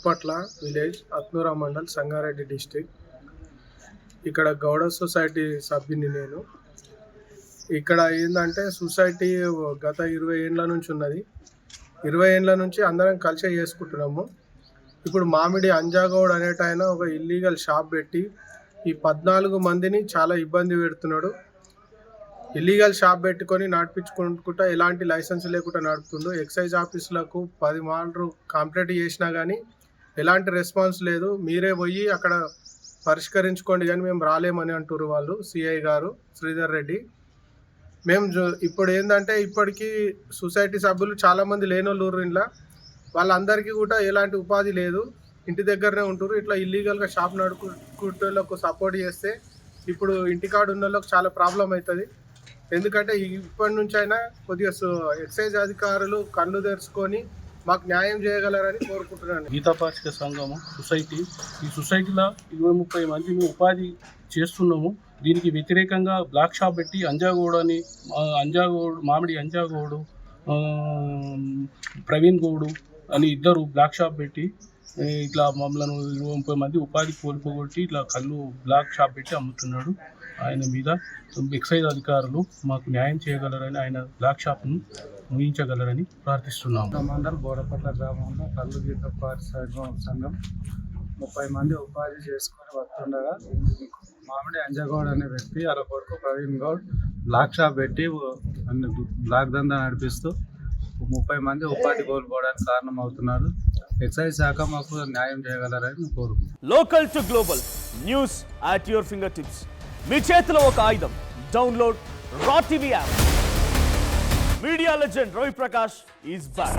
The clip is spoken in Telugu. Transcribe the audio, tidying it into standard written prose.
ఉప్పట్ల విలేజ్, అత్నూరా మండల్, సంగారెడ్డి డిస్టిక్. ఇక్కడ గౌడ సొసైటీ సభ్యుని నేను. ఇక్కడ ఏంటంటే సొసైటీ గత 20 ఏండ్ల నుంచి ఉన్నది. 20 ఏండ్ల నుంచి అందరం కలిసే చేసుకుంటున్నాము. ఇప్పుడు మామిడి అంజాగౌడ్ అనేటాయన ఒక ఇల్లీగల్ షాప్ పెట్టి ఈ 14 మందిని చాలా ఇబ్బంది పెడుతున్నాడు. ఇల్లీగల్ షాప్ పెట్టుకొని నడిపించుకుంటా ఎలాంటి లైసెన్స్ లేకుండా నడుపుతుండు. ఎక్సైజ్ ఆఫీసులకు 10 మార్లు కంప్లైంట్ చేసినా కానీ ఎలాంటి రెస్పాన్స్ లేదు. మీరే పోయి అక్కడ పరిష్కరించుకోండి కానీ మేము రాలేమని అంటారు వాళ్ళు. సిఐ గారు శ్రీధర్ రెడ్డి. మేము ఇప్పుడు ఏంటంటే ఇప్పటికీ సొసైటీ సభ్యులు చాలామంది లేనోళ్ళు ఇంట్లో, వాళ్ళందరికీ కూడా ఎలాంటి ఉపాధి లేదు, ఇంటి దగ్గరనే ఉంటారు. ఇట్లా ఇల్లీగల్గా షాప్ నడుపుకుంటూ సపోర్ట్ చేస్తే ఇప్పుడు ఇంటికాడ ఉన్న వాళ్ళకి చాలా ప్రాబ్లం అవుతుంది. ఎందుకంటే ఇప్పటి నుంచి అయినా కొద్దిగా ఎక్సైజ్ అధికారులు కళ్ళు తెరుచుకొని మాకు న్యాయం చేయగలరని కోరుకుంటున్నాను. గీతా పాక్షిక సంఘము సొసైటీ, ఈ సొసైటీలో 20-30 మంది ఉపాధి చేస్తున్నాము. దీనికి వ్యతిరేకంగా బ్లాక్ షాప్ పెట్టి మామిడి అంజాగౌడు, ప్రవీణ్ గౌడు అని ఇద్దరు బ్లాక్ షాప్ పెట్టి ఇట్లా మమ్మల్ని 20-30 మంది ఉపాధి కోల్పోగొట్టి ఇట్లా కళ్ళు బ్లాక్ షాప్ పెట్టి అమ్ముతున్నాడు. ఆయన మీద ఎక్సైజ్ అధికారులు మాకు న్యాయం చేయగలరని, ఆయన బ్లాక్ షాప్ను ముగించగలరని ప్రార్థిస్తున్నాము. మండల్ బోడపట్ల గ్రామంలో కళ్ళు గీత సంఘం 30 మంది ఉపాధి చేసుకొని వస్తుండగా మామిడి అంజగౌడ్ అనే వ్యక్తి వాళ్ళ కొడుకు ప్రవీణ్ గౌడ్ బ్లాక్ షాప్ పెట్టి బ్లాక్ దందా నడిపిస్తూ 30 మంది ఉపాధి కోల్పోవడానికి కారణం అవుతున్నారు. ఎక్సైజ్ శాఖ మాకు న్యాయం చేయగలరని కోరుకుంటున్నాను. Local to global news at your finger tips. మీ చేతిలో ఒక ఆయుధం. డౌన్లోడ్ రా TV app. Media legend Ravi Prakash is back.